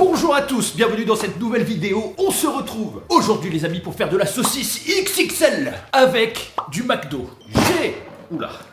Bonjour à tous, bienvenue dans cette nouvelle vidéo. On se retrouve aujourd'hui les amis pour faire de la saucisse XXL avec du McDo.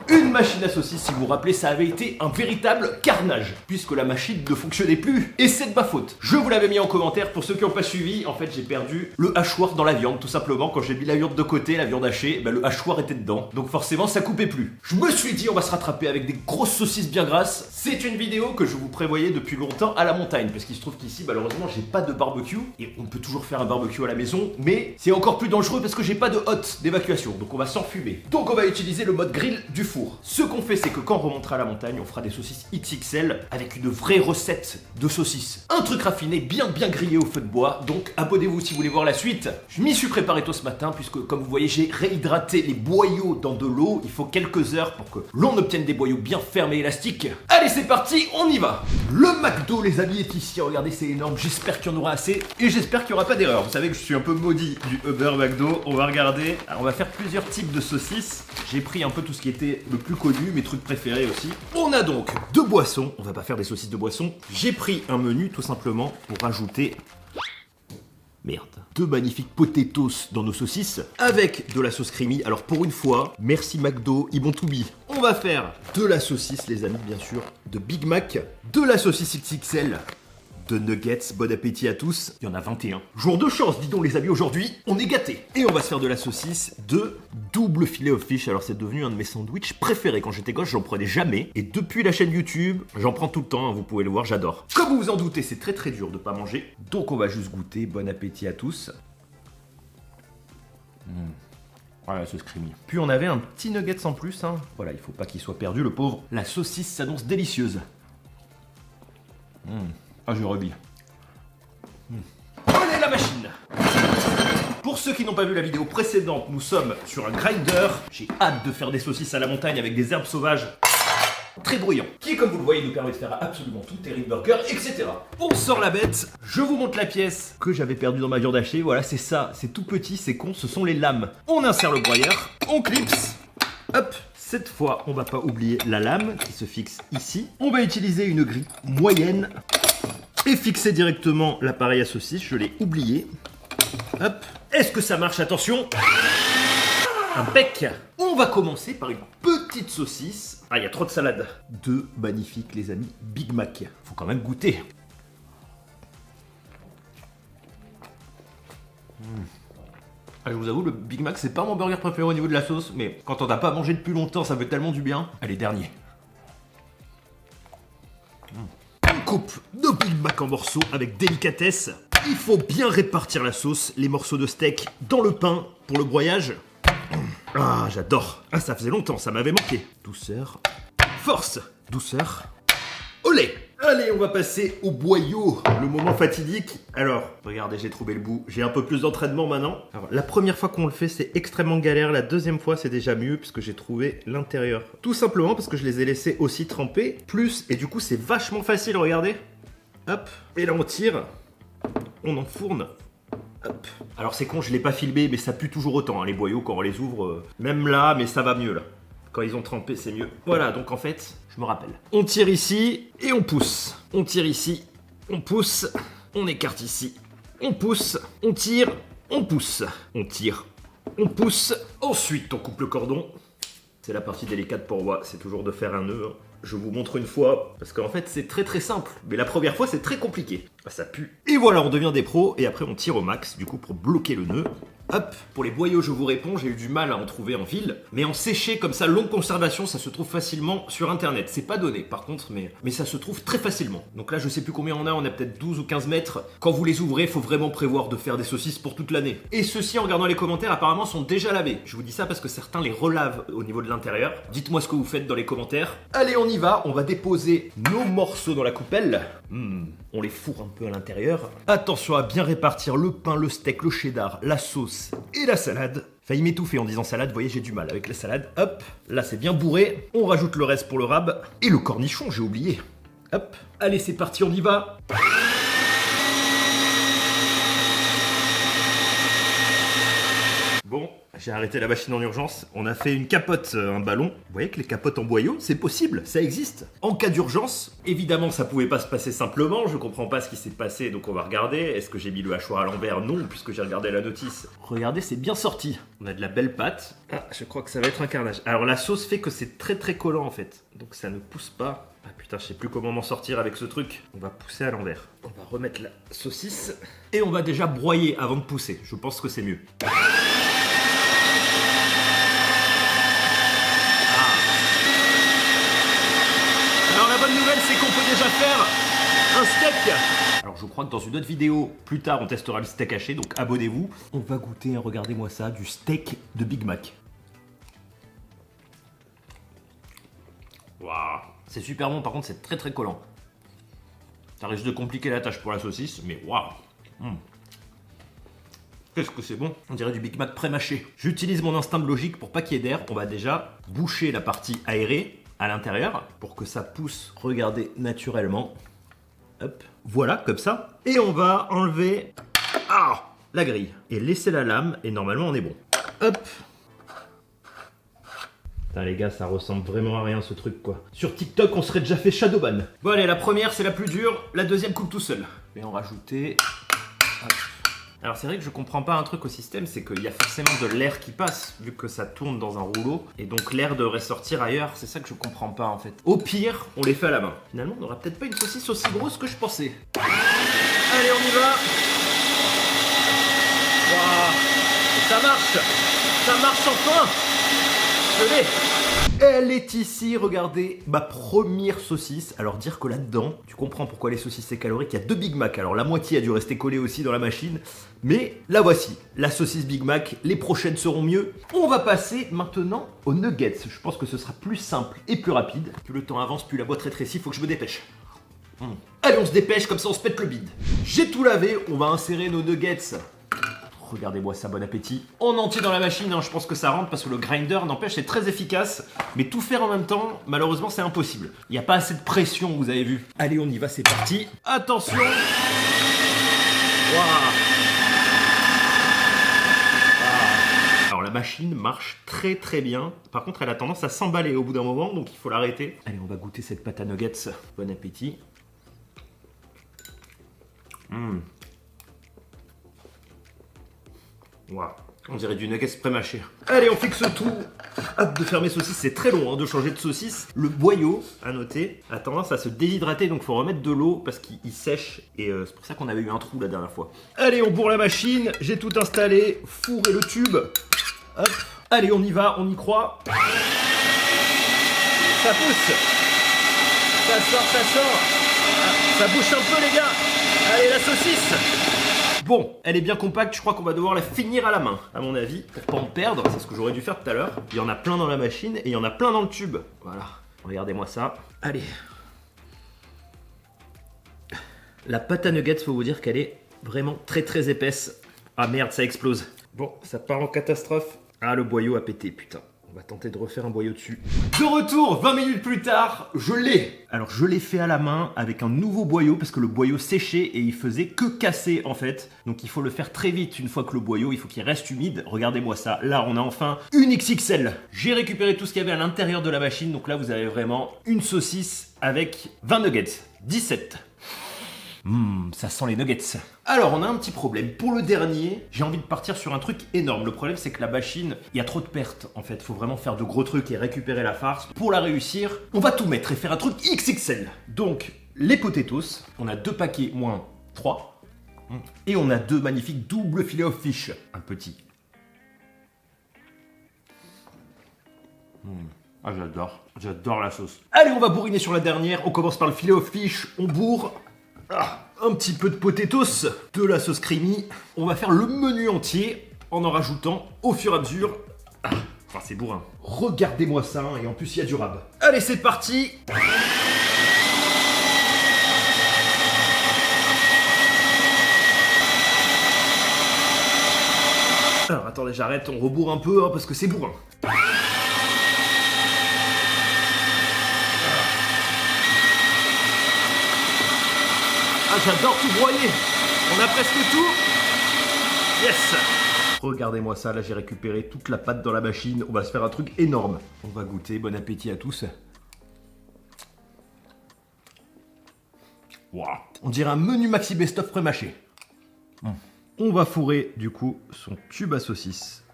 Une machine à saucisse, si vous vous rappelez, ça avait été un véritable carnage, puisque la machine ne fonctionnait plus, et c'est de ma faute. Je vous l'avais mis en commentaire, pour ceux qui n'ont pas suivi, en fait j'ai perdu le hachoir dans la viande, tout simplement, quand j'ai mis la viande de côté, la viande hachée, le hachoir était dedans, donc forcément ça coupait plus. Je me suis dit on va se rattraper avec des grosses saucisses bien grasses. C'est une vidéo que je vous prévoyais depuis longtemps à la montagne, parce qu'il se trouve qu'ici, malheureusement, j'ai pas de barbecue, et on peut toujours faire un barbecue à la maison, mais c'est encore plus dangereux parce que j'ai pas de hotte d'évacuation, donc on va s'enfumer. Donc on va utiliser le mode grill du four. Ce qu'on fait, c'est que quand on remontera à la montagne, on fera des saucisses XXL avec une vraie recette de saucisses. Un truc raffiné, bien grillé au feu de bois. Donc abonnez-vous si vous voulez voir la suite. Je m'y suis préparé tôt ce matin puisque, comme vous voyez, j'ai réhydraté les boyaux dans de l'eau. Il faut quelques heures pour que l'on obtienne des boyaux bien fermes et élastiques. Allez, c'est parti, on y va. Le McDo, les amis, est ici. Regardez, c'est énorme. J'espère qu'il y en aura assez et j'espère qu'il n'y aura pas d'erreur. Vous savez que je suis un peu maudit du Uber McDo. On va regarder. Alors, on va faire plusieurs types de saucisses. J'ai pris un peu tout ce qui était le plus connu, mes trucs préférés aussi. On a donc deux boissons, on va pas faire des saucisses de boissons. J'ai pris un menu tout simplement pour rajouter... deux magnifiques potatoes dans nos saucisses avec de la sauce creamy. Alors pour une fois, merci McDo, ils vont tout be. On va faire de la saucisse les amis bien sûr, de Big Mac, de la saucisse XXL, de nuggets, bon appétit à tous. Il y en a 21. Jour de chance, dis donc les amis, aujourd'hui, on est gâtés. Et on va se faire de la saucisse de double filet of fish. Alors c'est devenu un de mes sandwichs préférés. Quand j'étais gosse, j'en prenais jamais. Et depuis la chaîne YouTube, j'en prends tout le temps, hein, vous pouvez le voir, j'adore. Comme vous vous en doutez, c'est très dur de pas manger. Donc on va juste goûter, bon appétit à tous. Voilà, la sauce creamy. Puis on avait un petit nuggets en plus, hein. Voilà, il faut pas qu'il soit perdu, le pauvre. La saucisse s'annonce délicieuse. Ah, je rebille. Allez, la machine! Pour ceux qui n'ont pas vu la vidéo précédente, nous sommes sur un grinder. J'ai hâte de faire des saucisses à la montagne avec des herbes sauvages très bruyants, qui, comme vous le voyez, nous permet de faire absolument tout, terrine burger, etc. On sort la bête, je vous montre la pièce que j'avais perdue dans ma viande hachée. Voilà, c'est ça, c'est tout petit, c'est con, ce sont les lames. On insère le broyeur, on clipse, hop. Cette fois, on va pas oublier la lame qui se fixe ici. On va utiliser une grille moyenne et fixer directement l'appareil à saucisse. Je l'ai oublié. Hop. Est-ce que ça marche? Attention. Impec. On va commencer par une petite saucisse. Ah, il y a trop de salade. Deux magnifiques, les amis, Big Mac. Faut quand même goûter. Je vous avoue, le Big Mac, c'est pas mon burger préféré au niveau de la sauce, mais quand on n'a pas mangé depuis longtemps, ça fait tellement du bien. Allez, dernier. On coupe nos Big Mac en morceaux avec délicatesse. Il faut bien répartir la sauce, les morceaux de steak dans le pain pour le broyage. Ah, j'adore. Ah, ça faisait longtemps, ça m'avait manqué. Douceur. Force. Douceur. Olé. Allez, on va passer au boyau, le moment fatidique. Alors, regardez, j'ai trouvé le bout. J'ai un peu plus d'entraînement maintenant. Alors, la première fois qu'on le fait, c'est extrêmement galère. La deuxième fois, c'est déjà mieux puisque j'ai trouvé l'intérieur. Tout simplement parce que je les ai laissés aussi tremper. Plus, et du coup, c'est vachement facile, regardez. Hop, et là, on tire. On enfourne. Hop. Alors, c'est con, je l'ai pas filmé, mais ça pue toujours autant, hein, les boyaux, quand on les ouvre. Même là, mais ça va mieux, là. Quand ils ont trempé, c'est mieux. Voilà, donc en fait, je me rappelle. On tire ici et on pousse. On tire ici, on pousse, on écarte ici, on pousse, on tire, on pousse. On tire, on pousse. Ensuite, on coupe le cordon. C'est la partie délicate pour moi, c'est toujours de faire un nœud. Je vous montre une fois, parce qu'en fait, c'est très simple. Mais la première fois, c'est très compliqué. Ah, ça pue. Et voilà, on devient des pros. Et après, on tire au max, du coup, pour bloquer le nœud. Hop, pour les boyaux, je vous réponds, j'ai eu du mal à en trouver en ville. Mais en séché, comme ça, longue conservation, ça se trouve facilement sur internet. C'est pas donné, par contre, mais ça se trouve très facilement. Donc là, je sais plus combien on a peut-être 12 ou 15 mètres. Quand vous les ouvrez, faut vraiment prévoir de faire des saucisses pour toute l'année. Et ceux-ci, en regardant les commentaires, apparemment, sont déjà lavés. Je vous dis ça parce que certains les relavent au niveau de l'intérieur. Dites-moi ce que vous faites dans les commentaires. Allez, on y va, on va déposer nos morceaux dans la coupelle. On les fourre un peu à l'intérieur. Attention à bien répartir le pain, le steak, le cheddar, la sauce et la salade. Failli m'étouffer en disant salade, vous voyez, j'ai du mal avec la salade. Hop, là c'est bien bourré. On rajoute le reste pour le rab. Et le cornichon, j'ai oublié. Hop, allez c'est parti, on y va. Bon, J'ai arrêté la machine en urgence. On a fait une capote, un ballon. Vous voyez que les capotes en boyau, c'est possible, ça existe. En cas d'urgence, évidemment, ça pouvait pas se passer simplement. Je comprends pas ce qui s'est passé, donc on va regarder. Est-ce que j'ai mis le hachoir à l'envers? Non, puisque j'ai regardé la notice. Regardez, c'est bien sorti. On a de la belle pâte. Ah, je crois que ça va être un carnage. Alors la sauce fait que c'est très très collant en fait. Donc ça ne pousse pas. Ah putain, je sais plus comment m'en sortir avec ce truc. On va pousser à l'envers. On va remettre la saucisse. Et on va déjà broyer avant de pousser. Je pense que c'est mieux. Alors la bonne nouvelle, c'est qu'on peut déjà faire un steak. Alors je crois que dans une autre vidéo, plus tard, on testera le steak haché, donc abonnez-vous. On va goûter, regardez-moi ça, du steak de Big Mac. Waouh, c'est super bon, par contre c'est très très collant. Ça risque de compliquer la tâche pour la saucisse, mais waouh. Qu'est-ce que c'est bon. On dirait du Big Mac pré-mâché. J'utilise mon instinct de logique pour pas qu'il y ait d'air. On va déjà boucher la partie aérée à l'intérieur pour que ça pousse, regardez, naturellement. Hop, voilà, comme ça. Et on va enlever la grille et laisser la lame et normalement on est bon. Hop. Putain les gars, ça ressemble vraiment à rien ce truc quoi. Sur TikTok, on serait déjà fait shadowban. Bon allez, la première c'est la plus dure, la deuxième coupe tout seul. Et en rajouter. Hop. Alors c'est vrai que je comprends pas un truc au système, c'est qu'il y a forcément de l'air qui passe, vu que ça tourne dans un rouleau, et donc l'air devrait sortir ailleurs, c'est ça que je comprends pas en fait. Au pire, on les fait à la main. Finalement, on n'aura peut-être pas une saucisse aussi grosse que je pensais. Allez, on y va. Waouh, ça marche. Ça marche enfin. Je l'ai. Elle est ici, regardez, ma première saucisse. Alors dire que là-dedans, tu comprends pourquoi les saucisses c'est calorique, il y a 2 Big Mac. Alors la moitié a dû rester collée aussi dans la machine. Mais la voici, la saucisse Big Mac, les prochaines seront mieux. On va passer maintenant aux nuggets. Je pense que ce sera plus simple et plus rapide. Plus le temps avance, plus la boîte rétrécit, faut que je me dépêche. Allez, on se dépêche, comme ça on se pète le bide. J'ai tout lavé, on va insérer nos nuggets. Regardez-moi ça, bon appétit. En entier dans la machine, hein, je pense que ça rentre parce que le grinder, n'empêche, c'est très efficace. Mais tout faire en même temps, malheureusement, c'est impossible. Il n'y a pas assez de pression, vous avez vu. Allez, on y va, c'est parti. Attention. Waouh. Alors la machine marche très très bien. Par contre, elle a tendance à s'emballer au bout d'un moment, donc il faut l'arrêter. Allez, on va goûter cette pâte à nuggets. Bon appétit. Waouh, on dirait du nuggets pré-mâché. Allez, on fixe tout. Hâte de faire mes saucisses, c'est très long hein, de changer de saucisse. Le boyau, à noter, a tendance à se déshydrater, donc il faut remettre de l'eau parce qu'il sèche. Et c'est pour ça qu'on avait eu un trou la dernière fois. Allez, on bourre la machine, j'ai tout installé, four et le tube. Hop. Allez, on y va, on y croit. Ça pousse. Ça sort, ça sort. Ça bouche un peu les gars. Allez, la saucisse. Bon, elle est bien compacte, je crois qu'on va devoir la finir à la main, à mon avis, pour pas en perdre, c'est ce que j'aurais dû faire tout à l'heure. Il y en a plein dans la machine et il y en a plein dans le tube. Voilà, regardez-moi ça. Allez. La pâte à nuggets, faut vous dire qu'elle est vraiment très très épaisse. Ah merde, ça explose. Bon, ça part en catastrophe. Ah, le boyau a pété, putain. On va tenter de refaire un boyau dessus. De retour, 20 minutes plus tard, je l'ai. Alors je l'ai fait à la main avec un nouveau boyau parce que le boyau séchait et il faisait que casser en fait. Donc il faut le faire très vite une fois que le boyau, il faut qu'il reste humide. Regardez-moi ça, là on a enfin une XXL. J'ai récupéré tout ce qu'il y avait à l'intérieur de la machine. Donc là vous avez vraiment une saucisse avec 20 nuggets, 17. Ça sent les nuggets. Alors, on a un petit problème. Pour le dernier, j'ai envie de partir sur un truc énorme. Le problème, c'est que la machine, il y a trop de pertes. En fait, il faut vraiment faire de gros trucs et récupérer la farce. Pour la réussir, on va tout mettre et faire un truc XXL. Donc, les potatoes, on a 2 paquets moins 3. Et on a 2 magnifiques double filet of fish. Un petit. Ah, j'adore la sauce. Allez, on va bourriner sur la dernière. On commence par le filet of fish. On bourre. Un petit peu de potatoes, de la sauce creamy. On va faire le menu entier en rajoutant au fur et à mesure. Enfin, c'est bourrin. Regardez-moi ça, hein, et en plus, il y a du rab. Allez, c'est parti. Alors, attendez, j'arrête, on rebourre un peu, hein, parce que c'est bourrin. Ah, j'adore tout broyer. On a presque tout. Yes. Regardez-moi ça, là j'ai récupéré toute la pâte dans la machine. On va se faire un truc énorme. On va goûter, bon appétit à tous. Wow. On dirait un menu maxi best-of pré-mâché. On va fourrer du coup son tube à saucisse.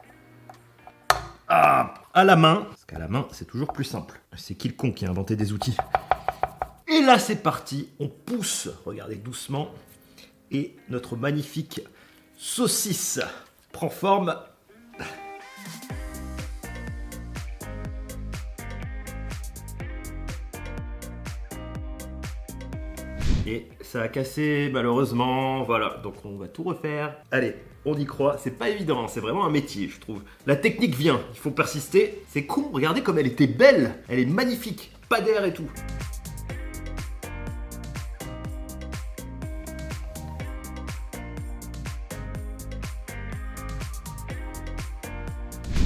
Ah, à la main, parce qu'à la main c'est toujours plus simple. C'est qui le con qui a inventé des outils? Et là c'est parti, on pousse, regardez doucement, et notre magnifique saucisse prend forme. Et ça a cassé malheureusement, voilà, donc on va tout refaire. Allez, on y croit, c'est pas évident, hein, c'est vraiment un métier je trouve. La technique vient, il faut persister. C'est con, regardez comme elle était belle, elle est magnifique, pas d'air et tout.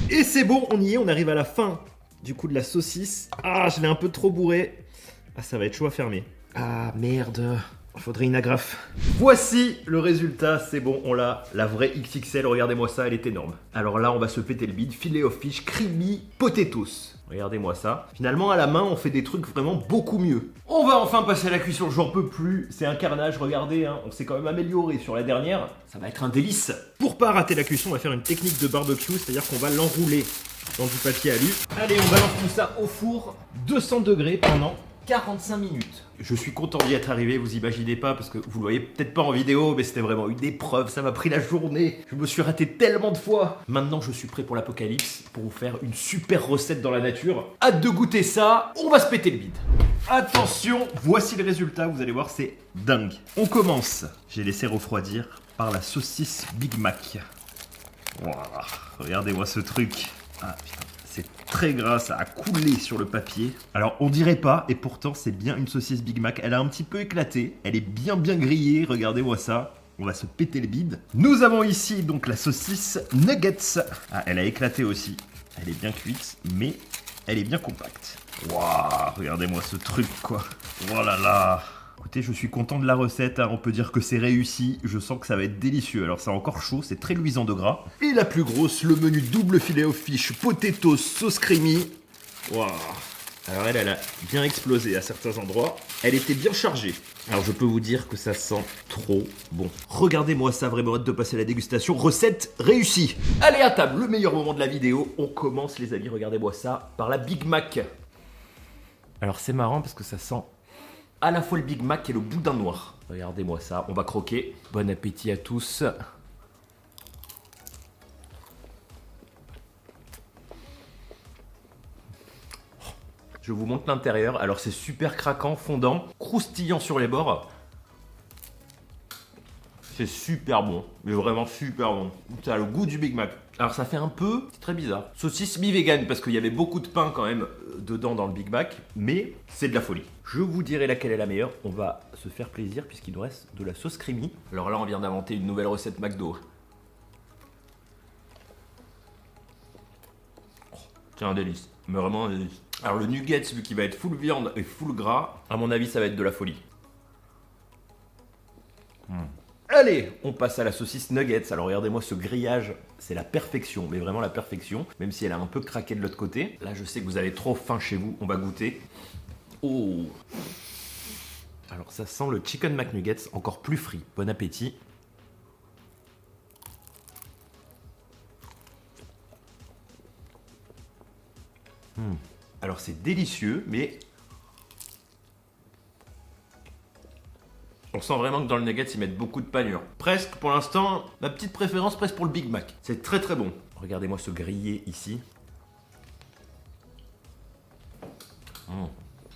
Et c'est bon, on y est, on arrive à la fin du coup de la saucisse. Ah, je l'ai un peu trop bourré. Ah, ça va être chaud à fermer. Ah, merde. Il faudrait une agrafe. Voici le résultat, c'est bon, on l'a. La vraie XXL, regardez-moi ça, elle est énorme. Alors là, on va se péter le bide. Filet of fish, creamy potatoes. Regardez-moi ça. Finalement, à la main, on fait des trucs vraiment beaucoup mieux. On va enfin passer à la cuisson, j'en peux plus. C'est un carnage, regardez, hein. On s'est quand même amélioré sur la dernière. Ça va être un délice. Pour pas rater la cuisson, on va faire une technique de barbecue, c'est-à-dire qu'on va l'enrouler dans du papier alu. Allez, on balance tout ça au four, 200 degrés pendant 45 minutes. Je suis content d'y être arrivé, vous imaginez pas, parce que vous le voyez peut-être pas en vidéo, mais c'était vraiment une épreuve, ça m'a pris la journée. Je me suis raté tellement de fois. Maintenant, je suis prêt pour l'apocalypse, pour vous faire une super recette dans la nature. Hâte de goûter ça, on va se péter le bide. Attention, voici le résultat, vous allez voir, c'est dingue. On commence, j'ai laissé refroidir par la saucisse Big Mac. Voilà, regardez-moi ce truc. Ah putain. C'est très gras, ça a coulé sur le papier. Alors on dirait pas, et pourtant c'est bien une saucisse Big Mac. Elle a un petit peu éclaté, elle est bien grillée, regardez-moi ça. On va se péter le bide. Nous avons ici donc la saucisse Nuggets. Ah, elle a éclaté aussi. Elle est bien cuite, mais elle est bien compacte. Waouh, regardez-moi ce truc quoi. Oh là là. Écoutez, je suis content de la recette, hein. On peut dire que c'est réussi, je sens que ça va être délicieux. Alors c'est encore chaud, c'est très luisant de gras. Et la plus grosse, le menu double filet of fish, potatoes, sauce creamy. Waouh. Alors elle a bien explosé à certains endroits. Elle était bien chargée. Alors je peux vous dire que ça sent trop bon. Regardez-moi ça, vraiment hâte de passer à la dégustation. Recette réussie. Allez à table, le meilleur moment de la vidéo. On commence les amis, regardez-moi ça, par la Big Mac. Alors c'est marrant parce que ça sent à la fois le Big Mac et le boudin noir. Regardez-moi ça, on va croquer. Bon appétit à tous. Je vous montre l'intérieur. Alors c'est super craquant, fondant, croustillant sur les bords. C'est super bon, mais vraiment super bon. Ça a le goût du Big Mac. Alors ça fait un peu, c'est très bizarre, saucisse mi-vegan parce qu'il y avait beaucoup de pain quand même dedans dans le Big Mac, mais c'est de la folie. Je vous dirai laquelle est la meilleure. On va se faire plaisir puisqu'il nous reste de la sauce creamy. Alors là, on vient d'inventer une nouvelle recette McDo. Oh, c'est un délice, mais vraiment un délice. Alors le nuggets, vu qu'il va être full viande et full gras, à mon avis, ça va être de la folie. Allez, on passe à la saucisse nuggets. Alors regardez-moi ce grillage, c'est la perfection, mais vraiment la perfection, même si elle a un peu craqué de l'autre côté. Là, je sais que vous avez trop faim chez vous, on va goûter. Oh! Alors ça sent le chicken McNuggets, encore plus frit. Bon appétit. Alors c'est délicieux, mais on sent vraiment que dans le nuggets, ils mettent beaucoup de panure. Presque, pour l'instant, ma petite préférence presque pour le Big Mac. C'est très très bon. Regardez-moi ce grillé ici.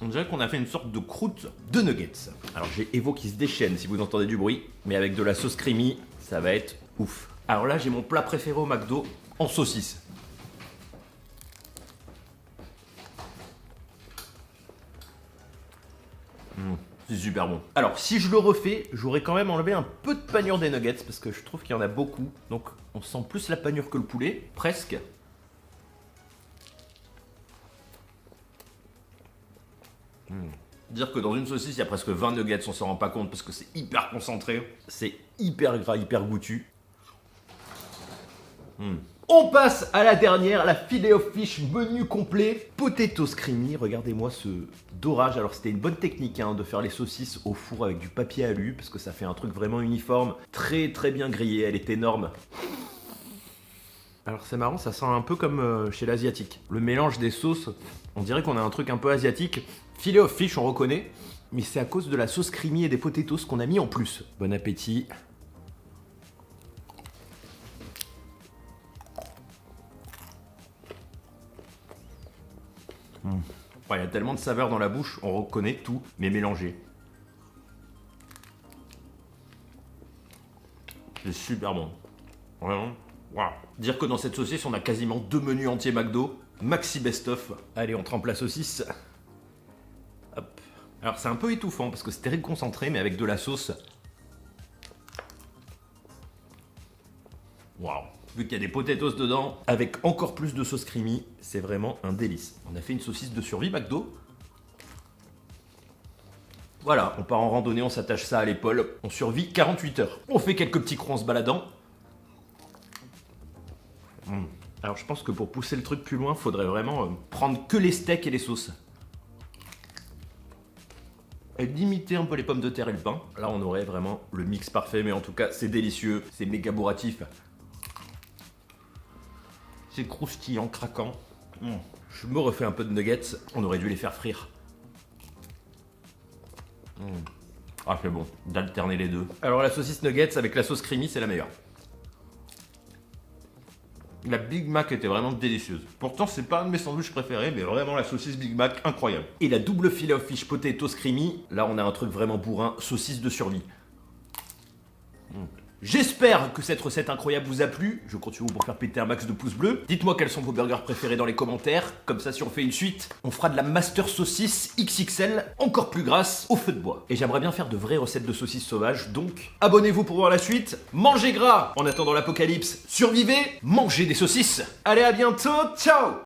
On dirait qu'on a fait une sorte de croûte de nuggets. Alors j'ai Evo qui se déchaîne si vous entendez du bruit, mais avec de la sauce creamy, ça va être ouf. Alors là, j'ai mon plat préféré au McDo en saucisse. C'est super bon. Alors, si je le refais, j'aurais quand même enlevé un peu de panure des nuggets parce que je trouve qu'il y en a beaucoup. Donc, on sent plus la panure que le poulet, presque. Dire que dans une saucisse, il y a presque 20 nuggets, on s'en rend pas compte parce que c'est hyper concentré. C'est hyper gras, hyper goûtu. On passe à la dernière, la filet of fish menu complet. Potatoes creamy, regardez-moi ce dorage. Alors c'était une bonne technique hein, de faire les saucisses au four avec du papier alu, parce que ça fait un truc vraiment uniforme. Très très bien grillé, elle est énorme. Alors c'est marrant, ça sent un peu comme chez l'asiatique. Le mélange des sauces, on dirait qu'on a un truc un peu asiatique. Filet of fish, on reconnaît, mais c'est à cause de la sauce creamy et des potatoes qu'on a mis en plus. Bon appétit. Il y a tellement de saveurs dans la bouche, on reconnaît tout, mais mélangé. C'est super bon. Vraiment. Wow. Dire que dans cette saucisse, on a quasiment 2 menus entiers McDo. Maxi best-of. Allez, on trempe la saucisse. Hop. Alors, c'est un peu étouffant parce que c'est très concentré, mais avec de la sauce. Waouh. Vu qu'il y a des potatoes dedans, avec encore plus de sauce creamy, c'est vraiment un délice. On a fait une saucisse de survie McDo. Voilà, on part en randonnée, on s'attache ça à l'épaule, on survit 48 heures. On fait quelques petits crocs en se baladant. Alors je pense que pour pousser le truc plus loin, faudrait vraiment prendre que les steaks et les sauces. Et limiter un peu les pommes de terre et le pain. Là on aurait vraiment le mix parfait, mais en tout cas c'est délicieux, c'est méga bourratif. C'est croustillant, craquant. Je me refais un peu de nuggets, on aurait dû les faire frire. Ah c'est bon, d'alterner les deux. Alors la saucisse nuggets avec la sauce creamy, c'est la meilleure. La Big Mac était vraiment délicieuse. Pourtant, c'est pas un de mes sandwichs préférés, mais vraiment la saucisse Big Mac, incroyable. Et la double filet of fish potatoes creamy, là on a un truc vraiment bourrin, saucisse de survie. J'espère que cette recette incroyable vous a plu. Je compte sur vous pour faire péter un max de pouces bleus. Dites-moi quels sont vos burgers préférés dans les commentaires. Comme ça, si on fait une suite, on fera de la Master Saucisse XXL, encore plus grasse, au feu de bois. Et j'aimerais bien faire de vraies recettes de saucisses sauvages, donc abonnez-vous pour voir la suite. Mangez gras en attendant l'apocalypse. Survivez, mangez des saucisses. Allez, à bientôt, ciao!